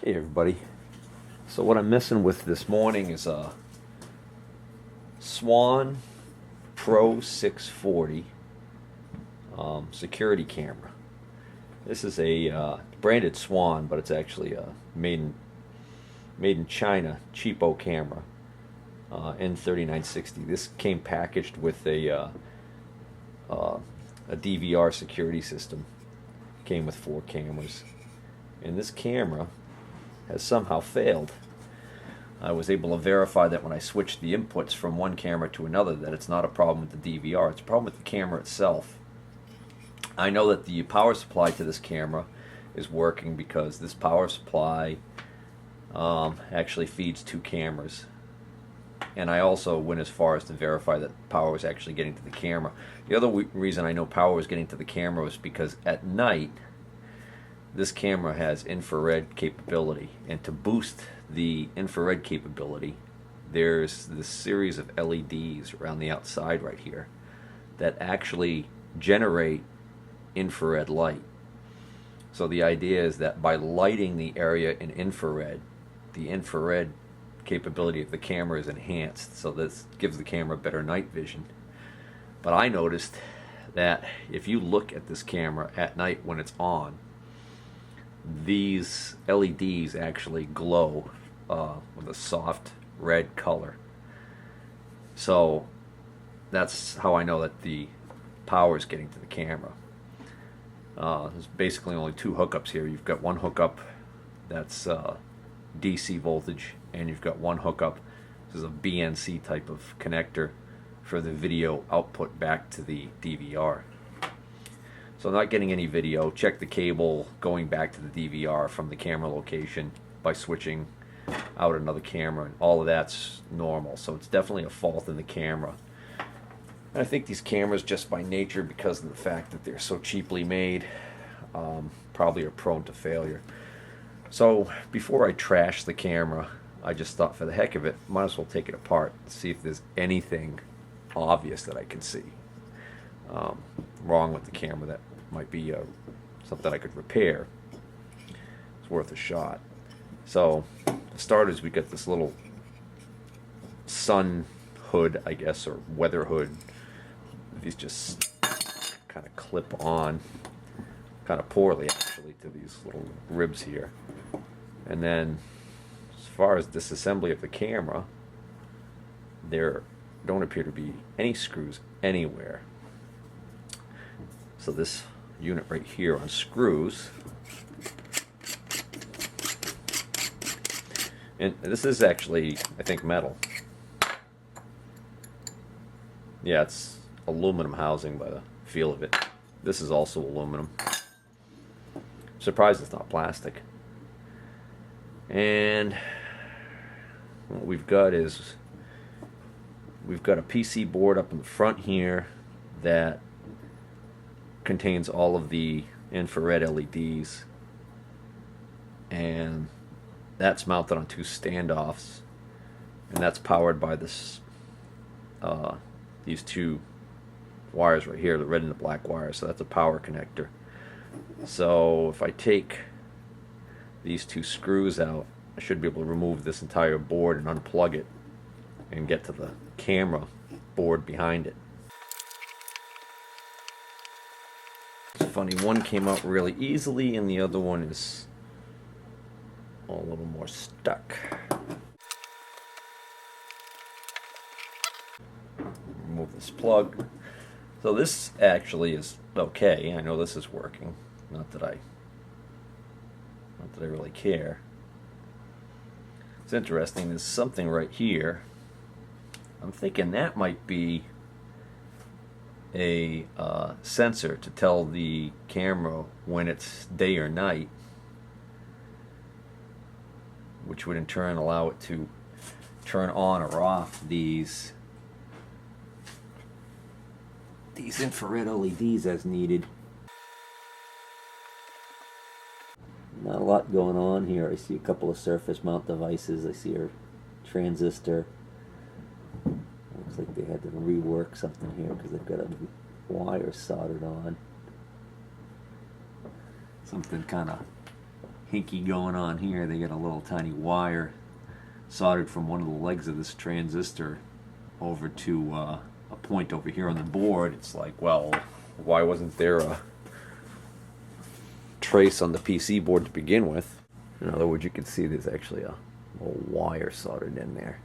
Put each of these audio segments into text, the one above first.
Hey everybody. So what I'm messing with this morning is a Swann Pro 640 security camera. This is a branded Swann, but it's actually a made in China cheapo camera, N3960. This came packaged with a DVR security system. Came with 4 cameras, and this camera has somehow failed. I was able to verify that when I switched the inputs from one camera to another, that it's not a problem with the DVR, it's a problem with the camera itself. I know that the power supply to this camera is working because this power supply actually feeds 2 cameras. And I also went as far as to verify that power was actually getting to the camera. The other reason I know power was getting to the camera was because at night this camera has infrared capability, and to boost the infrared capability there's this series of LEDs around the outside right here that actually generate infrared light. So the idea is that by lighting the area in infrared, the infrared capability of the camera is enhanced, so this gives the camera better night vision. But I noticed that if you look at this camera at night when it's on, these LEDs actually glow with a soft red color. So that's how I know that the power is getting to the camera. There's basically only 2 hookups here. You've got one hookup that's DC voltage, and you've got one hookup, this is a BNC type of connector for the video output back to the DVR. So I'm not getting any video. Check the cable going back to the DVR from the camera location by switching out another camera, and all of that's normal. So it's definitely a fault in the camera. And I think these cameras, just by nature, because of the fact that they're so cheaply made, probably are prone to failure. So before I trash the camera, I just thought, for the heck of it, might as well take it apart and see if there's anything obvious that I can see wrong with the camera that might be something I could repair. It's worth a shot. So for starters, we got this little sun hood, I guess, or weather hood. These just kind of clip on kind of poorly, actually, to these little ribs here. And then as far as disassembly of the camera, there don't appear to be any screws anywhere. So this unit right here unscrews, and this is actually, I think, metal. Yeah, it's aluminum housing by the feel of it. This is also aluminum. Surprised it's not plastic. And what we've got is we've got a PC board up in the front here that contains all of the infrared LEDs, and that's mounted on 2 standoffs, and that's powered by this these 2 wires right here, the red and the black wires. So that's a power connector. So if I take these 2 screws out, I should be able to remove this entire board and unplug it and get to the camera board behind it. It's funny, one came out really easily and the other one is a little more stuck. Remove this plug. So this actually is okay. I know this is working. Not that I really care. It's interesting, there's something right here. I'm thinking that might be a sensor to tell the camera when it's day or night, which would in turn allow it to turn on or off these infrared LEDs as needed. Not a lot going on here. I see a couple of surface mount devices. I see a transistor. Looks like they had to rework something here because they've got a wire soldered on. Something kind of hinky going on here. They got a little tiny wire soldered from one of the legs of this transistor over to a point over here on the board. It's like, well, why wasn't there a trace on the PC board to begin with? In other words, you can see there's actually a little wire soldered in there,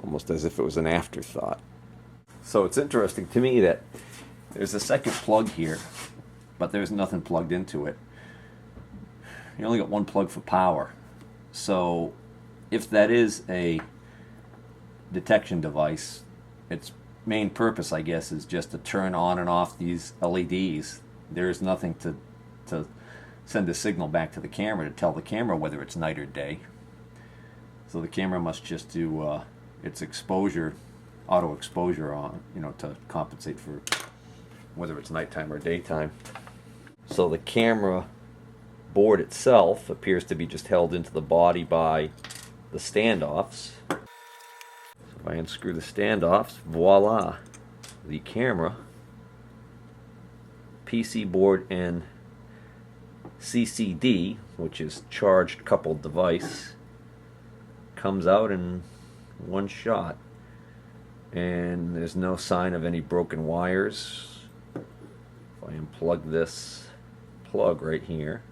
almost as if it was an afterthought. So it's interesting to me that there's a second plug here, but there's nothing plugged into it. You only got one plug for power. So if that is a detection device, its main purpose, I guess, is just to turn on and off these LEDs. There's nothing to send a signal back to the camera to tell the camera whether it's night or day. So the camera must just do its exposure, auto exposure on, to compensate for whether it's nighttime or daytime. So the camera board itself appears to be just held into the body by the standoffs. So if I unscrew the standoffs, voila, the camera, PC board, and CCD, which is charged coupled device, comes out in one shot. And there's no sign of any broken wires. If I unplug this plug right here,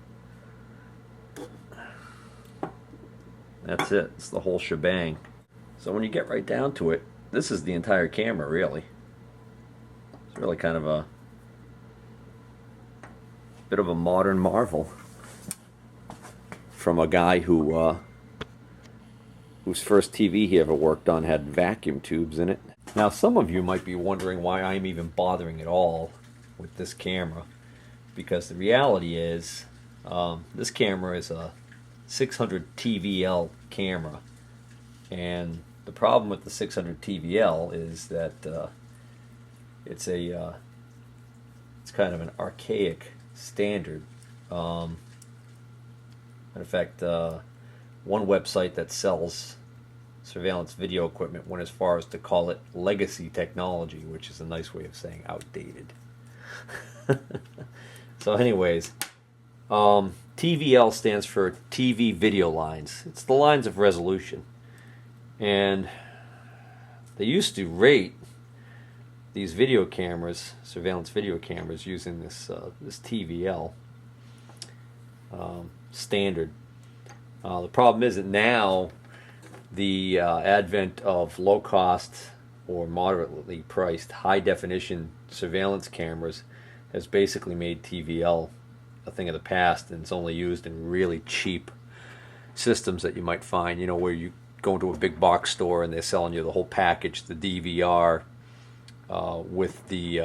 that's it. It's the whole shebang. So when you get right down to it, this is the entire camera, really. It's really kind of a bit of a modern marvel from a guy whose first TV he ever worked on had vacuum tubes in it. Now, some of you might be wondering why I'm even bothering at all with this camera, because the reality is this camera is a 600 TVL camera, and the problem with the 600 TVL is that it's kind of an archaic standard. In fact, one website that sells surveillance video equipment went as far as to call it legacy technology, which is a nice way of saying outdated. So anyways, TVL stands for TV video lines. It's the lines of resolution. And they used to rate these video cameras, surveillance video cameras, using this TVL standard. The problem is that now the advent of low-cost or moderately priced high-definition surveillance cameras has basically made TVL a thing of the past, and it's only used in really cheap systems that you might find, where you go into a big box store and they're selling you the whole package, the DVR with the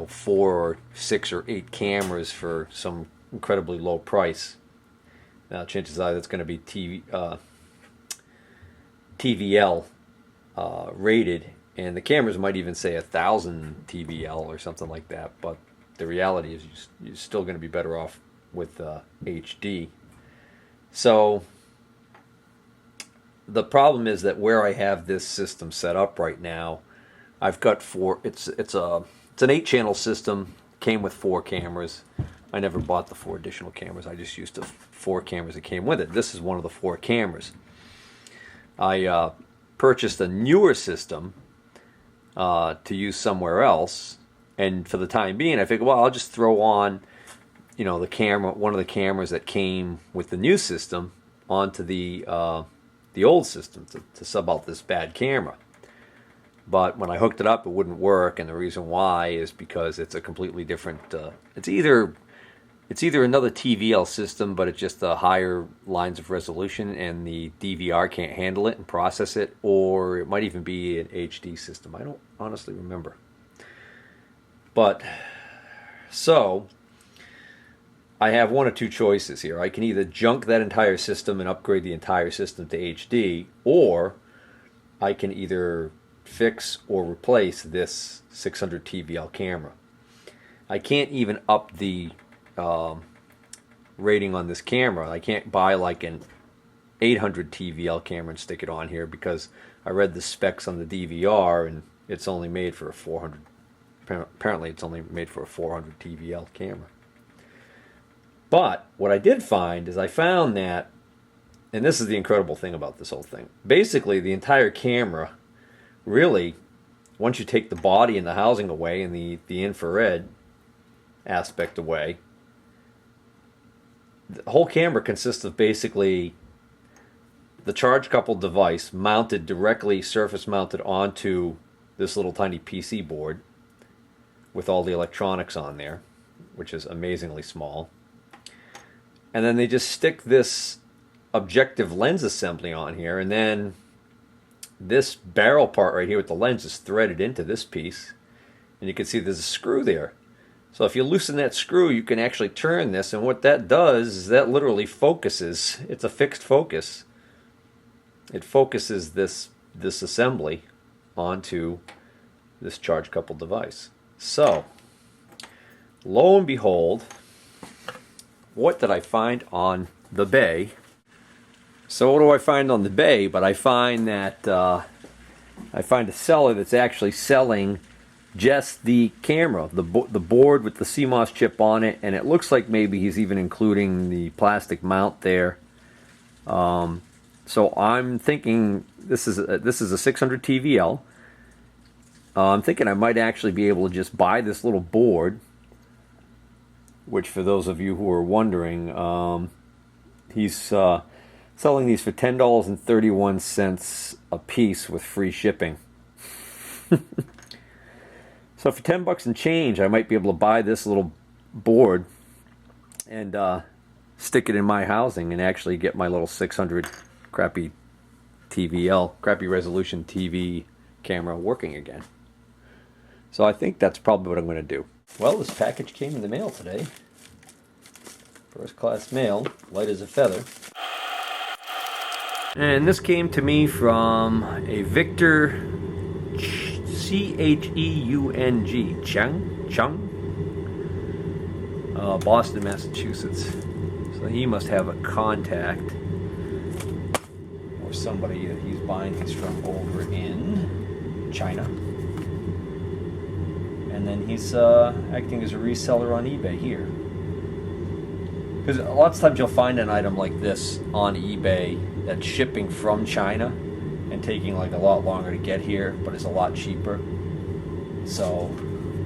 4 or 6 or 8 cameras for some incredibly low price. Now, chances are that's going to be TVL rated, and the cameras might even say 1,000 TVL or something like that, but the reality is you're still going to be better off with HD. So the problem is that where I have this system set up right now, I've got it's an 8-channel system, came with 4 cameras. I never bought the 4 additional cameras. I just used the 4 cameras that came with it. This is one of the 4 cameras. I purchased a newer system to use somewhere else, and for the time being, I figured, well, I'll just throw on, the camera, one of the cameras that came with the new system, onto the old system to sub out this bad camera. But when I hooked it up, it wouldn't work, and the reason why is because it's a completely different. It's either another TVL system, but it's just the higher lines of resolution, and the DVR can't handle it and process it, or it might even be an HD system. I don't honestly remember. But so I have one or two choices here. I can either junk that entire system and upgrade the entire system to HD, or I can either fix or replace this 600 TVL camera. I can't even up the rating on this camera. I can't buy like an 800 TVL camera and stick it on here, because I read the specs on the DVR and it's only made for a 400. Apparently it's only made for a 400 TVL camera. But what I did find is I found that, and this is the incredible thing about this whole thing, basically the entire camera, really, once you take the body and the housing away and the infrared aspect away, the whole camera consists of basically the charge coupled device mounted directly, surface mounted onto this little tiny PC board with all the electronics on there, which is amazingly small. And then they just stick this objective lens assembly on here, and then this barrel part right here with the lens is threaded into this piece, and you can see there's a screw there. So if you loosen that screw, you can actually turn this, and what that does is that literally focuses. It's a fixed focus. It focuses this assembly onto this charge coupled device. So lo and behold, what did I find on the bay? So what do I find on the bay? But I find that I find a seller that's actually selling just the camera, the board with the CMOS chip on it, and it looks like maybe he's even including the plastic mount there. So I'm thinking this is a 600 TVL. I'm thinking I might actually be able to just buy this little board, which for those of you who are wondering, he's selling these for $10.31 a piece with free shipping. So for 10 bucks and change, I might be able to buy this little board and stick it in my housing and actually get my little 600 crappy TVL, crappy resolution TV camera working again. So I think that's probably what I'm going to do. Well, this package came in the mail today. First class mail, light as a feather. And this came to me from a Victor Cheung, Boston, Massachusetts. So he must have a contact or somebody that he's buying these from over in China. And then he's acting as a reseller on eBay here. Because lots of times you'll find an item like this on eBay that's shipping from China and taking like a lot longer to get here, but it's a lot cheaper. So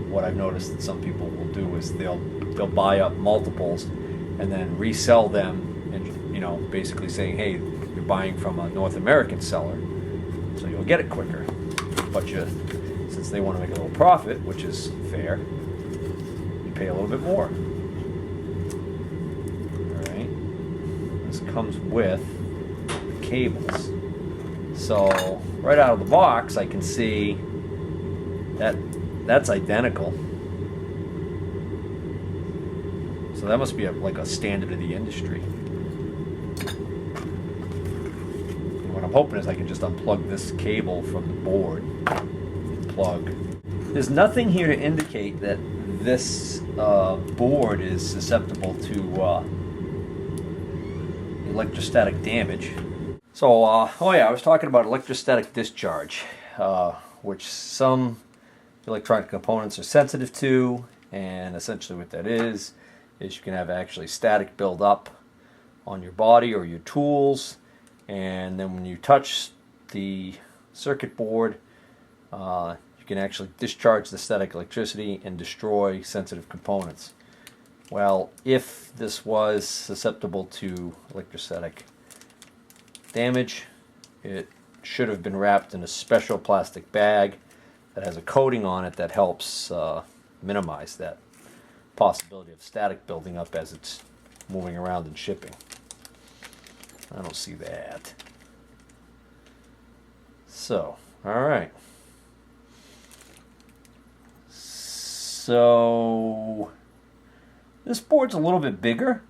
what I've noticed that some people will do is they'll buy up multiples and then resell them, and basically saying, hey, you're buying from a North American seller, so you'll get it quicker. But since they want to make a little profit, which is fair, you pay a little bit more. All right. This comes with the cables. So right out of the box, I can see that that's identical. So that must be like a standard of the industry. And what I'm hoping is I can just unplug this cable from the board. Plug. There's nothing here to indicate that this board is susceptible to electrostatic damage. So, I was talking about electrostatic discharge, which some electronic components are sensitive to, and essentially what that is you can have actually static build up on your body or your tools, and then when you touch the circuit board, you can actually discharge the static electricity and destroy sensitive components. Well, if this was susceptible to electrostatic damage, it should have been wrapped in a special plastic bag that has a coating on it that helps minimize that possibility of static building up as it's moving around and shipping. I don't see that. So, alright. So, this board's a little bit bigger,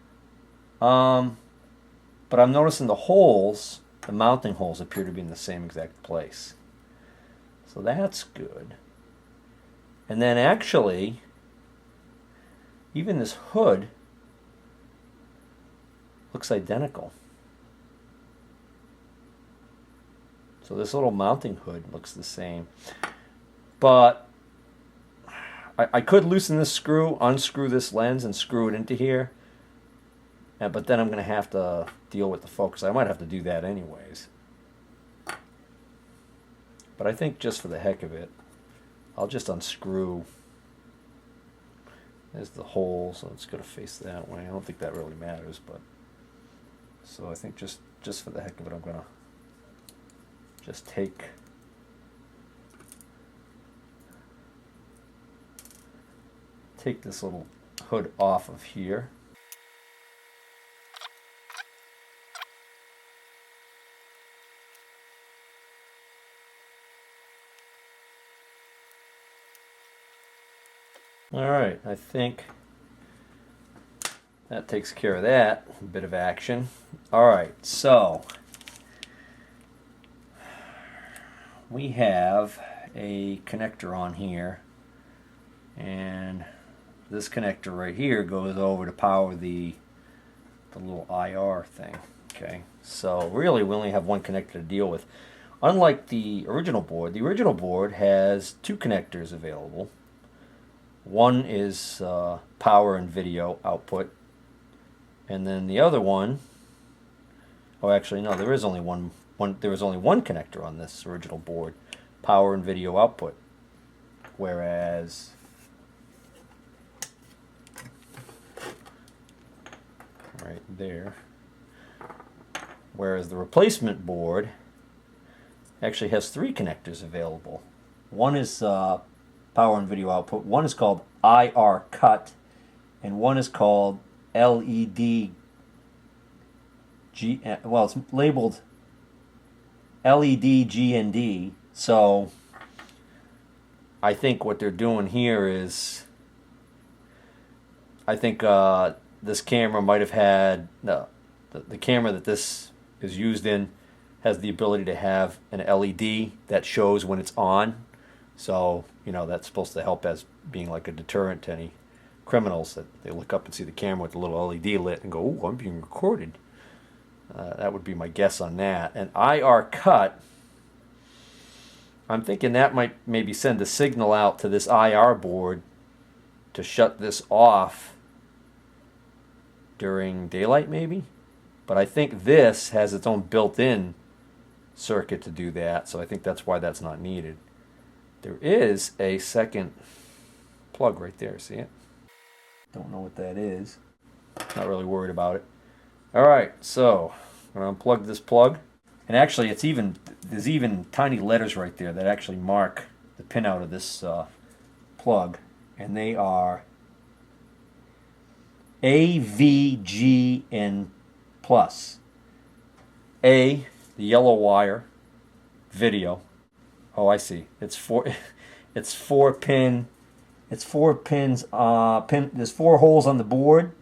but I'm noticing the holes, the mounting holes, appear to be in the same exact place. So that's good. And then actually, even this hood looks identical. So this little mounting hood looks the same. But I could loosen this screw, unscrew this lens, and screw it into here. but then I'm going to have to deal with the focus. I might have to do that anyways. But I think just for the heck of it, I'll just unscrew. There's the hole, so it's going to face that way. I don't think that really matters, but so I think just for the heck of it, I'm going to just take this little hood off of here. Alright, I think that takes care of that bit of action. Alright, so we have a connector on here, and this connector right here goes over to power the little IR thing. Okay, so really we only have one connector to deal with. Unlike the original board has two connectors available. One is power and video output, and then the other one, oh actually no, there is only one connector on this original board, power and video output, whereas right there, whereas the replacement board actually has three connectors available. One is power and video output, one is called IR cut, and one is called LED G, well, it's labeled LED G&D. So I think what they're doing here is, I think this camera might have had, the camera that this is used in has the ability to have an LED that shows when it's on. So, you know, that's supposed to help as being like a deterrent to any criminals, that they look up and see the camera with the little LED lit and go, "Ooh, I'm being recorded." That would be my guess on that. And IR cut, I'm thinking that might maybe send a signal out to this IR board to shut this off during daylight maybe. But I think this has its own built-in circuit to do that, so I think that's why that's not needed. There is a second plug right there, see it? Don't know what that is. Not really worried about it. Alright, so I'm going to unplug this plug. And actually there's even tiny letters right there that actually mark the pin out of this plug. And they are A, V, G, and plus. A, the yellow wire, video. Oh, I see. It's four pins. There's 4 holes on the board,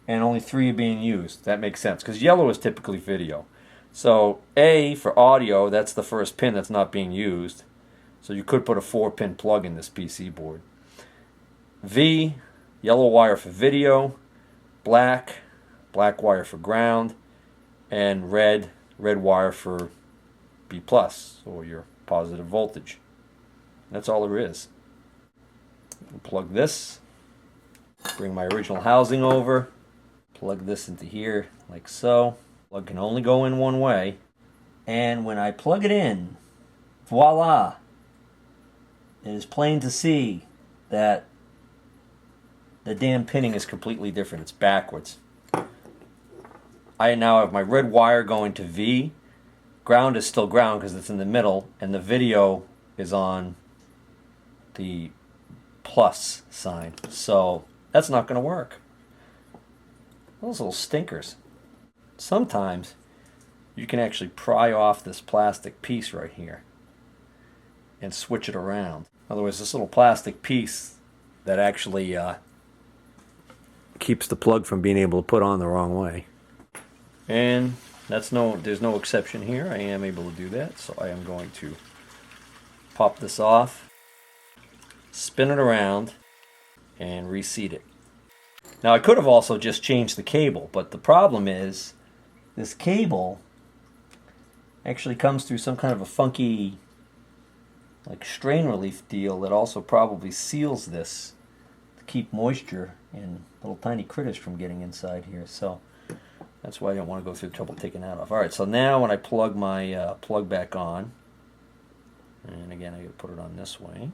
and only 3 are being used. That makes sense, because yellow is typically video. So A for audio, that's the first pin that's not being used. So you could put a 4-pin plug in this PC board. V, yellow wire for video, black wire for ground, and red wire for B+, or your positive voltage. That's all there is. Plug this, bring my original housing over, plug this into here like so. Plug can only go in one way, and when I plug it in, voila, it is plain to see that the damn pinning is completely different. It's backwards. I now have my red wire going to V. Ground is still ground because it's in the middle, and the video is on the plus sign. So that's not going to work. Those little stinkers. Sometimes you can actually pry off this plastic piece right here and switch it around. In other words, this little plastic piece that actually keeps the plug from being able to put on the wrong way. And there's no exception here. I am able to do that, so I am going to pop this off, spin it around, and reseat it. Now I could have also just changed the cable, but the problem is this cable actually comes through some kind of a funky like strain relief deal that also probably seals this keep moisture and little tiny critters from getting inside here. So that's why I don't want to go through the trouble taking that off. All right, so now when I plug my plug back on, and again I got to put it on this way.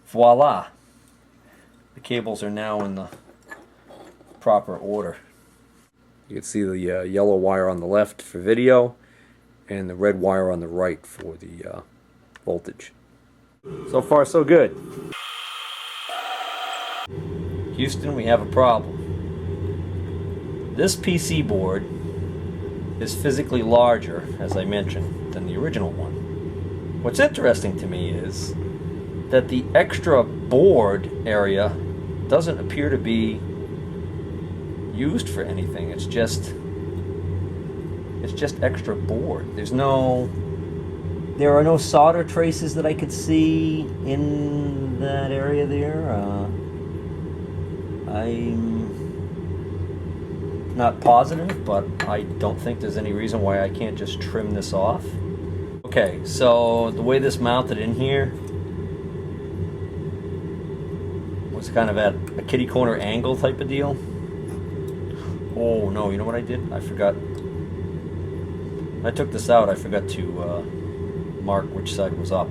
Voila! The cables are now in the proper order. You can see the yellow wire on the left for video and the red wire on the right for the voltage. So far so good. Houston, we have a problem. This PC board is physically larger, as I mentioned, than the original one. What's interesting to me is that the extra board area doesn't appear to be used for anything. It's just extra board. There are no solder traces that I could see in that area there. I'm not positive, but I don't think there's any reason why I can't just trim this off. Okay, so the way this mounted in here was kind of at a kitty corner angle type of deal. Oh no, you know what I did? I forgot. I took this out, I forgot to mark which side was up.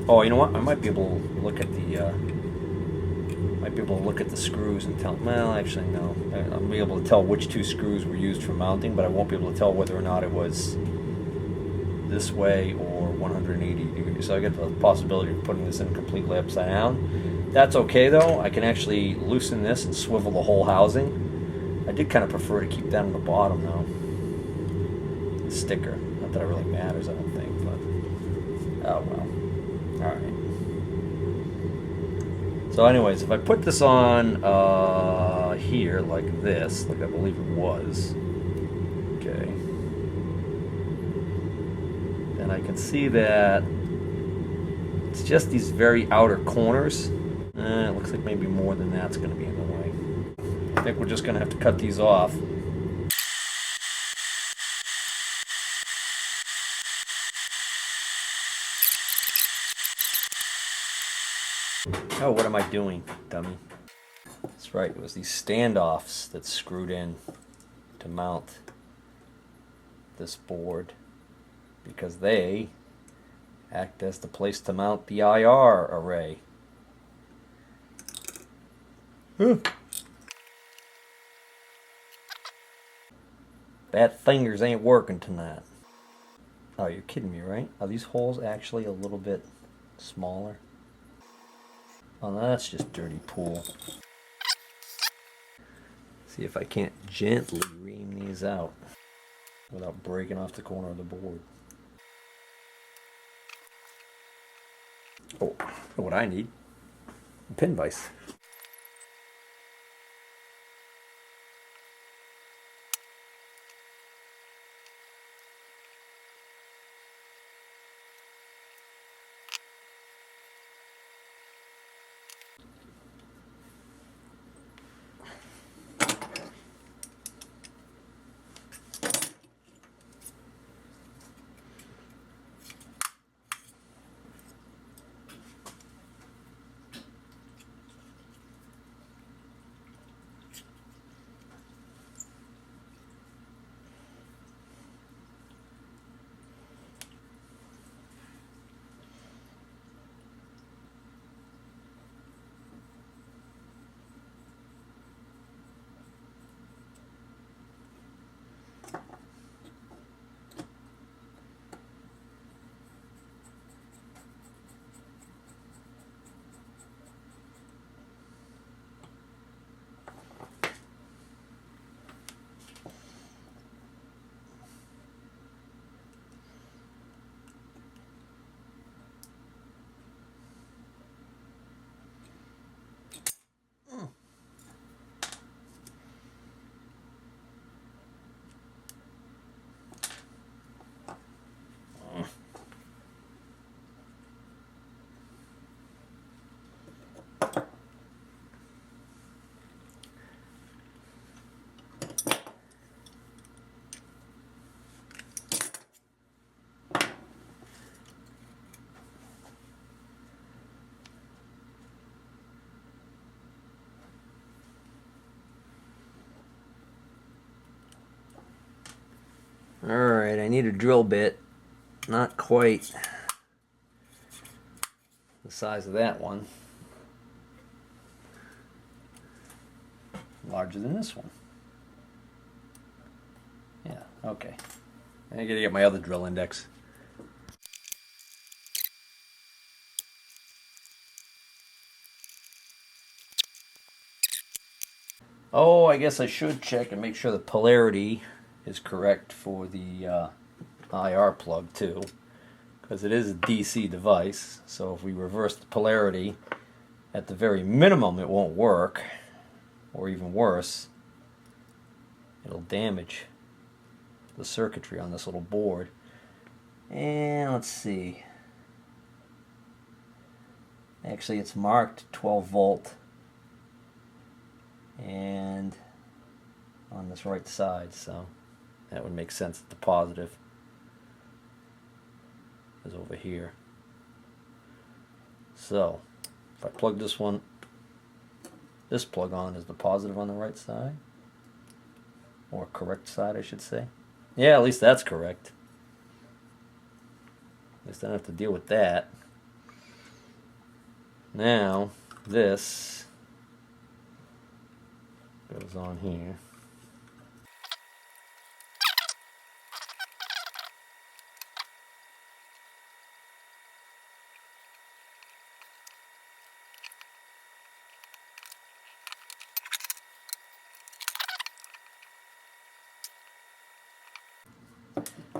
Oh, you know what? I might be able to look at the screws and tell. Well, actually, no. I'll be able to tell which two screws were used for mounting, but I won't be able to tell whether or not it was this way or 180 degrees. So I get the possibility of putting this in completely upside down. That's okay though. I can actually loosen this and swivel the whole housing. I did kind of prefer to keep that on the bottom though. The sticker. Not that it really matters, I don't think, but oh well. Alright. So anyways, if I put this on here like this, like I believe it was, okay, then I can see that it's just these very outer corners. It looks like maybe more than that's going to be in the way. I think we're just going to have to cut these off. Oh, what am I doing, dummy? That's right, it was these standoffs that screwed in to mount this board because they act as the place to mount the IR array. Bad fingers ain't working tonight. Oh, you're kidding me, right? Are these holes actually a little bit smaller? Oh, no, that's just dirty pool. See if I can't gently ream these out without breaking off the corner of the board. Oh, you know what I need? A pin vise. Alright, I need a drill bit. Not quite the size of that one. Larger than this one. Yeah, okay. I gotta get my other drill index. Oh, I guess I should check and make sure the polarity is correct for the IR plug too, because it is a DC device. So if we reverse the polarity, at the very minimum it won't work, or even worse, it'll damage the circuitry on this little board. And let's see, actually it's marked 12 volt and on this right side, so that would make sense that the positive is over here. So if I plug this plug on, is the positive on the right side, or correct side I should say. Yeah, at least that's correct. At least I don't have to deal with that. Now this goes on here.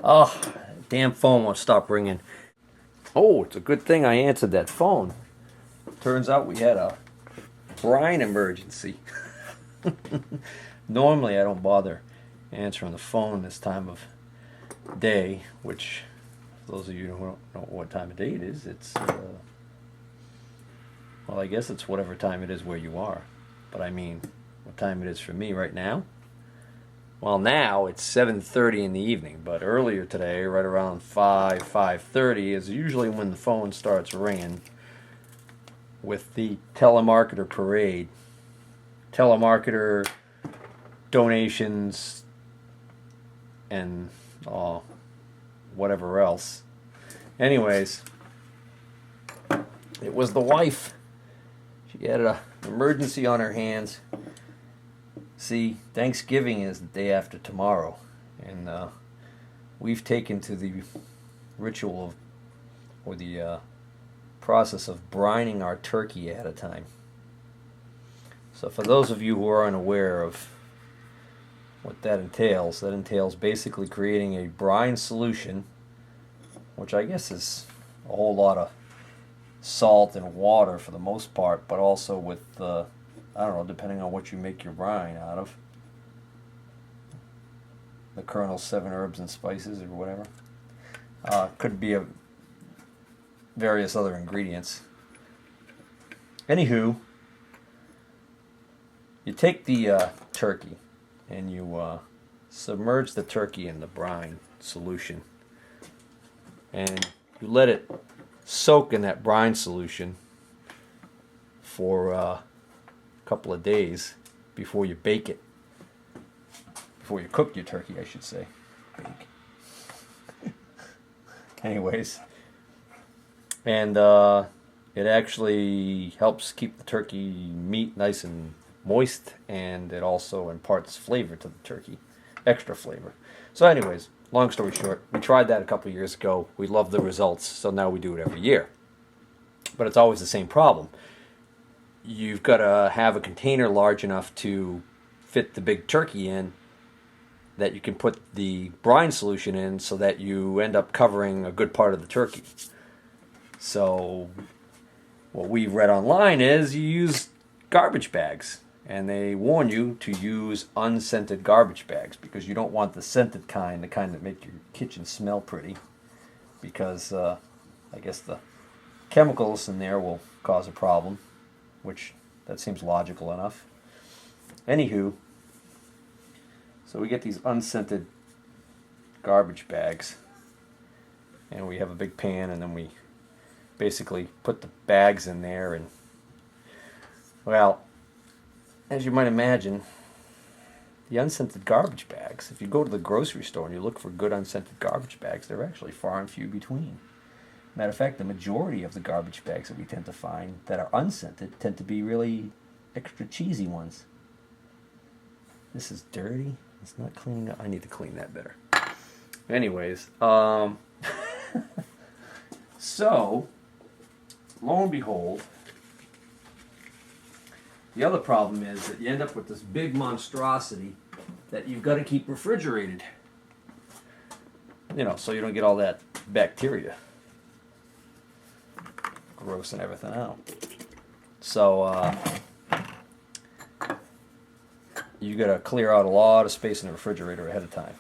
Oh, damn phone won't stop ringing. Oh, it's a good thing I answered that phone. Turns out we had a brine emergency. Normally I don't bother answering the phone this time of day, which, for those of you who don't know what time of day it is, it's, well, I guess it's whatever time it is where you are. But I mean, what time it is for me right now? Well, now it's 7:30 in the evening, but earlier today, right around 5:30 is usually when the phone starts ringing with the telemarketer parade. Telemarketer donations and whatever else. Anyways, it was the wife. She had an emergency on her hands. See, Thanksgiving is the day after tomorrow, and we've taken to the ritual of, or the process of brining our turkey ahead of time. So for those of you who are unaware of what that entails basically creating a brine solution, which I guess is a whole lot of salt and water for the most part, but also with I don't know, depending on what you make your brine out of. The Colonel's 7 herbs and spices or whatever. Could be various other ingredients. Anywho, you take the turkey and you submerge the turkey in the brine solution. And you let it soak in that brine solution for couple of days before you bake it. Before you cook your turkey, I should say. Bake. Anyways. And it actually helps keep the turkey meat nice and moist, and it also imparts flavor to the turkey. Extra flavor. So anyways, long story short, we tried that a couple of years ago. We loved the results, so now we do it every year. But it's always the same problem. You've got to have a container large enough to fit the big turkey in that you can put the brine solution in, so that you end up covering a good part of the turkey. So what we've read online is you use garbage bags, and they warn you to use unscented garbage bags because you don't want the scented kind, the kind that make your kitchen smell pretty, because I guess the chemicals in there will cause a problem. Which, that seems logical enough. Anywho, so we get these unscented garbage bags, and we have a big pan, and then we basically put the bags in there, and, well, as you might imagine, the unscented garbage bags, if you go to the grocery store and you look for good unscented garbage bags, they're actually far and few between. Matter of fact, the majority of the garbage bags that we tend to find that are unscented tend to be really extra cheesy ones. This is dirty. It's not cleaning up. I need to clean that better. Anyways, so, lo and behold, the other problem is that you end up with this big monstrosity that you've got to keep refrigerated. You know, so you don't get all that bacteria grossing everything out. So, you got to clear out a lot of space in the refrigerator ahead of time.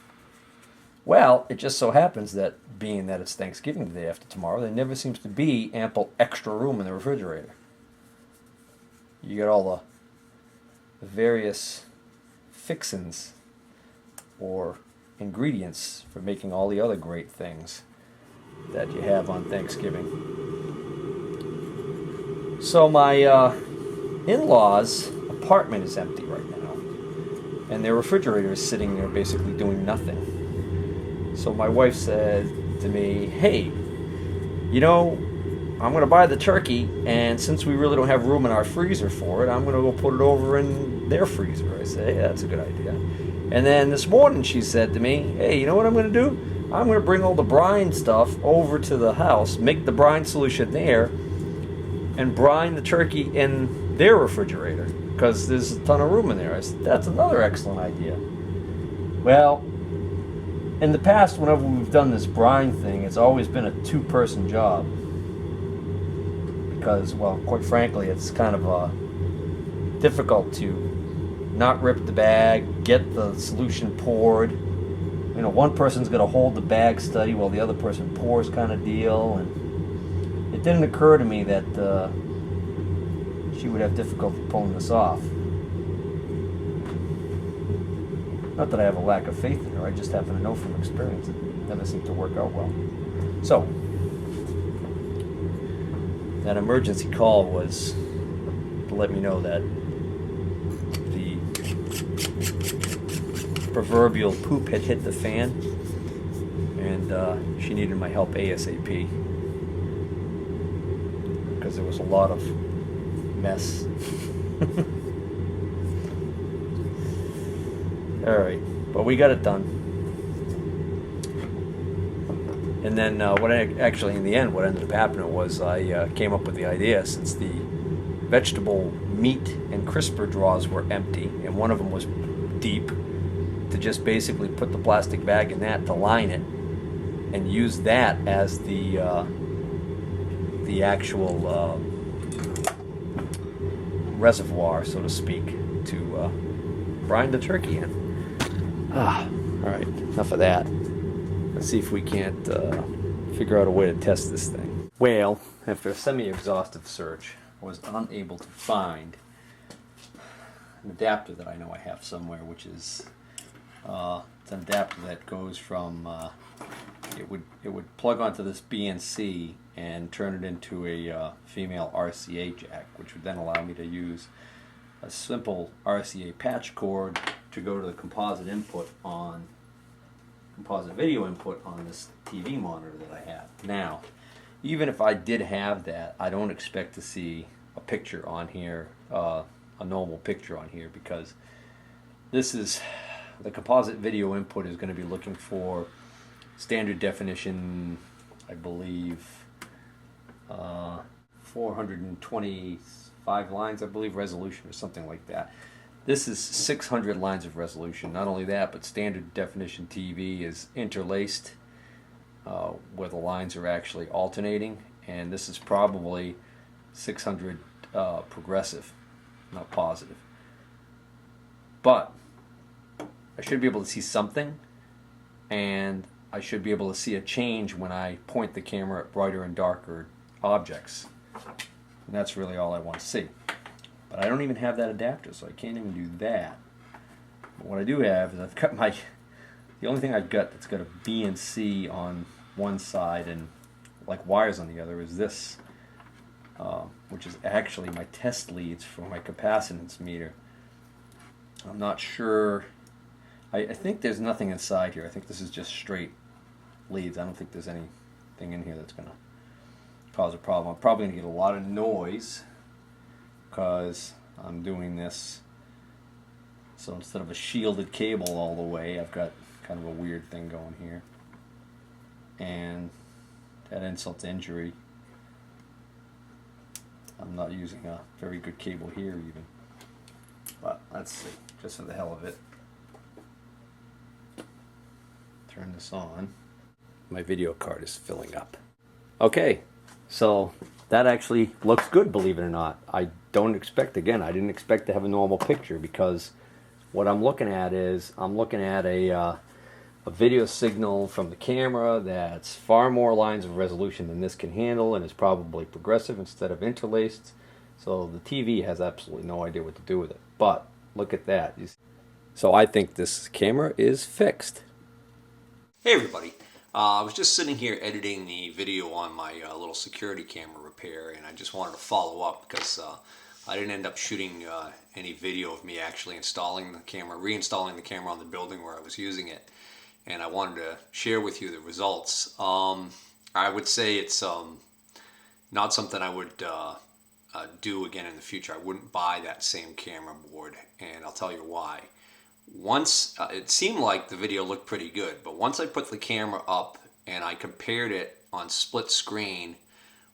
Well, it just so happens that, being that it's Thanksgiving the day after tomorrow, there never seems to be ample extra room in the refrigerator. You get all the various fixins or ingredients for making all the other great things that you have on Thanksgiving. So my in-laws' apartment is empty right now, and their refrigerator is sitting there basically doing nothing. So my wife said to me, hey, you know, I'm going to buy the turkey, and since we really don't have room in our freezer for it, I'm going to go put it over in their freezer. I said, hey, that's a good idea. And then this morning she said to me, hey, you know what I'm going to do? I'm going to bring all the brine stuff over to the house, make the brine solution there, and brine the turkey in their refrigerator, because there's a ton of room in there. I said, that's another excellent idea. Well, in the past, whenever we've done this brine thing, it's always been a two-person job. Because, well, quite frankly, it's kind of difficult to not rip the bag, get the solution poured. You know, one person's going to hold the bag steady while the other person pours, kind of deal. And it didn't occur to me that she would have difficulty pulling this off. Not that I have a lack of faith in her, I just happen to know from experience it never seemed to work out well. So, that emergency call was to let me know that the proverbial poop had hit the fan, and she needed my help ASAP, because there was a lot of mess. Alright, but we got it done. And then in the end, what ended up happening was I came up with the idea, since the vegetable meat and crisper drawers were empty, and one of them was deep, to just basically put the plastic bag in that to line it, and use that as the actual reservoir, so to speak, to brine the turkey in. Alright, enough of that. Let's see if we can't figure out a way to test this thing. Well, after a semi-exhaustive search, I was unable to find an adapter that I know I have somewhere, which is it's an adapter that goes from it would plug onto this BNC and turn it into a female RCA jack, which would then allow me to use a simple RCA patch cord to go to the composite video input on this TV monitor that I have. Now, even if I did have that, I don't expect to see a picture on here, a normal picture on here, because this is, the composite video input is going to be looking for standard definition, I believe, 425 lines, I believe, resolution or something like that. This is 600 lines of resolution. Not only that, but standard definition TV is interlaced, where the lines are actually alternating, and this is probably 600 progressive, not positive. But I should be able to see something, and I should be able to see a change when I point the camera at brighter and darker objects. And that's really all I want to see. But I don't even have that adapter, so I can't even do that. But what I do have is I've got the only thing I've got that's got a BNC on one side and like wires on the other is this, which is actually my test leads for my capacitance meter. I'm not sure I think there's nothing inside here. I think this is just straight leads. I don't think there's anything in here that's going to cause a problem. I'm probably going to get a lot of noise because I'm doing this. So instead of a shielded cable all the way, I've got kind of a weird thing going here. And that insult to injury, I'm not using a very good cable here even. But let's see, just for the hell of it. Turn this on. My video card is filling up. Okay, so that actually looks good, believe it or not. I don't expect, again, I didn't expect to have a normal picture because what I'm looking at is I'm looking at a video signal from the camera that's far more lines of resolution than this can handle and is probably progressive instead of interlaced. So the TV has absolutely no idea what to do with it. But look at that. So I think this camera is fixed. Hey everybody. I was just sitting here editing the video on my little security camera repair, and I just wanted to follow up because I didn't end up shooting any video of me actually installing the camera, reinstalling the camera on the building where I was using it. And I wanted to share with you the results. I would say it's not something I would do again in the future. I wouldn't buy that same camera board, and I'll tell you why. Once it seemed like the video looked pretty good, but once I put the camera up and I compared it on split screen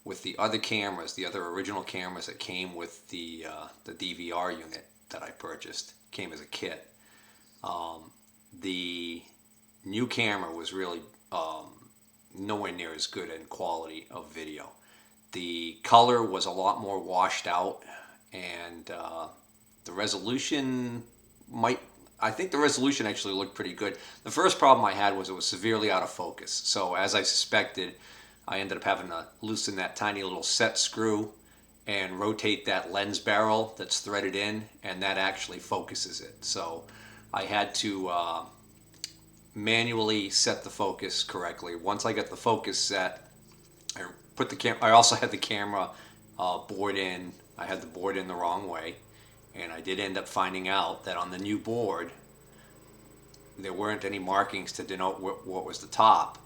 with the other cameras, the other original cameras that came with the DVR unit that I purchased, came as a kit. The new camera was really nowhere near as good in quality of video. The color was a lot more washed out, and the resolution I think the resolution actually looked pretty good. The first problem I had was it was severely out of focus. So as I suspected, I ended up having to loosen that tiny little set screw and rotate that lens barrel that's threaded in, and that actually focuses it. So I had to manually set the focus correctly. Once I got the focus set, I put the camera. I also had the camera board in. I had the board in the wrong way, and I did end up finding out that on the new board there weren't any markings to denote what was the top,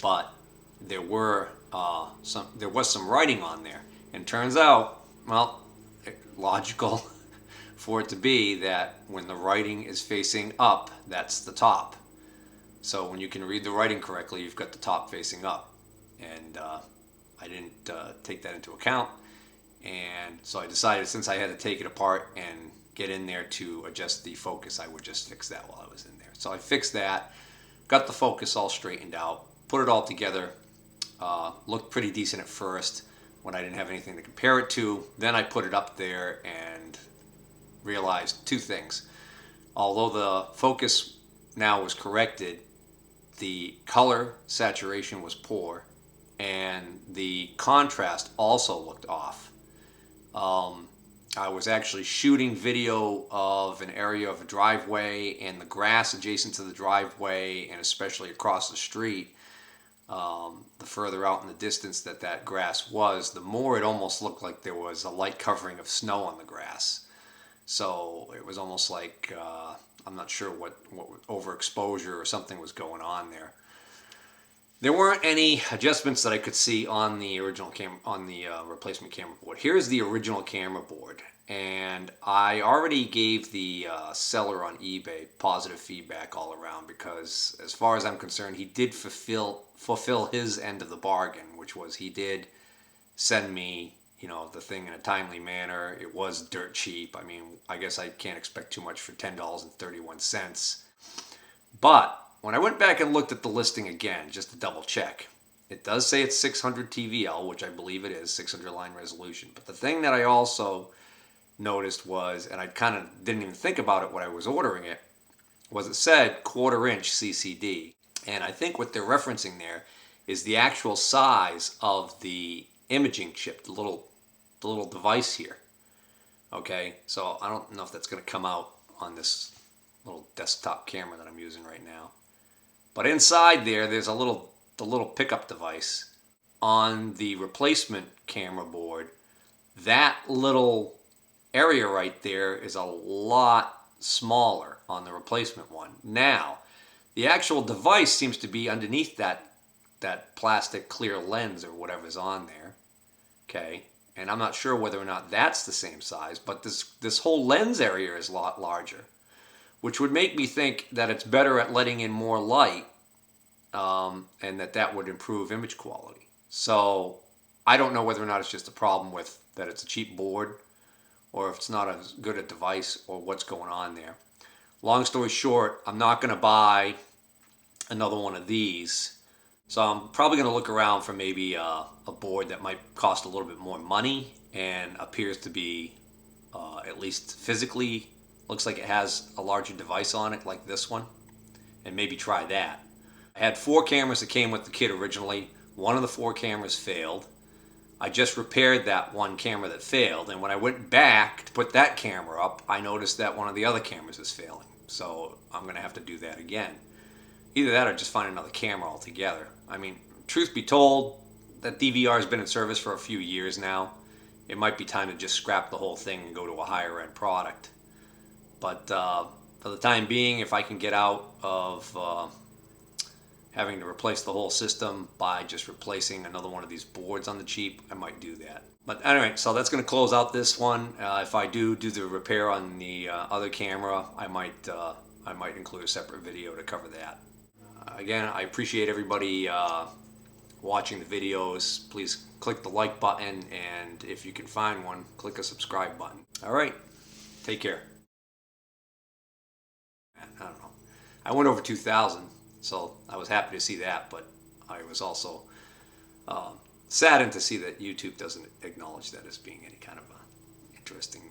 but there was some writing on there. And turns out, well, logical for it to be that when the writing is facing up, that's the top. So when you can read the writing correctly, you've got the top facing up. And I didn't take that into account. And so I decided, since I had to take it apart and get in there to adjust the focus, I would just fix that while I was in there. So I fixed that, got the focus all straightened out, put it all together. Looked pretty decent at first when I didn't have anything to compare it to. Then I put it up there and realized two things. Although the focus now was corrected, the color saturation was poor, and the contrast also looked off. I was actually shooting video of an area of a driveway and the grass adjacent to the driveway, and especially across the street. The further out in the distance that grass was, the more it almost looked like there was a light covering of snow on the grass. So it was almost like, I'm not sure what overexposure or something was going on there. There weren't any adjustments that I could see on the original replacement camera board. Here's the original camera board, and I already gave the seller on eBay positive feedback all around, because as far as I'm concerned, he did fulfill his end of the bargain, which was he did send me, the thing in a timely manner. It was dirt cheap. I mean, I guess I can't expect too much for $10.31. But when I went back and looked at the listing again, just to double check, it does say it's 600 TVL, which I believe it is, 600 line resolution. But the thing that I also noticed was, and I kind of didn't even think about it when I was ordering it, was it said 1/4 inch CCD. And I think what they're referencing there is the actual size of the imaging chip, the little device here. Okay, so I don't know if that's going to come out on this little desktop camera that I'm using right now. But inside there's the little pickup device on the replacement camera board. That little area right there is a lot smaller on the replacement one. Now, the actual device seems to be underneath that plastic clear lens or whatever's on there. Okay, and I'm not sure whether or not that's the same size, but this whole lens area is a lot larger, which would make me think that it's better at letting in more light, and that would improve image quality. So I don't know whether or not it's just a problem with that it's a cheap board, or if it's not as good a device, or what's going on there. Long story short, I'm not going to buy another one of these. So I'm probably going to look around for maybe a board that might cost a little bit more money and appears to be, at least physically, looks like it has a larger device on it like this one, and maybe try that. I had 4 cameras that came with the kit originally. One of the 4 cameras failed. I just repaired that one camera that failed, and when I went back to put that camera up, I noticed that one of the other cameras is failing. So I'm going to have to do that again. Either that or just find another camera altogether. I mean, truth be told, that DVR has been in service for a few years now. It might be time to just scrap the whole thing and go to a higher end product. But for the time being, if I can get out of having to replace the whole system by just replacing another one of these boards on the cheap, I might do that. But anyway, so that's going to close out this one. If I do the repair on the other camera, I might include a separate video to cover that. Again, I appreciate everybody watching the videos. Please click the like button, and if you can find one, click a subscribe button. All right, take care. I don't know. I went over 2,000, so I was happy to see that, but I was also saddened to see that YouTube doesn't acknowledge that as being any kind of interesting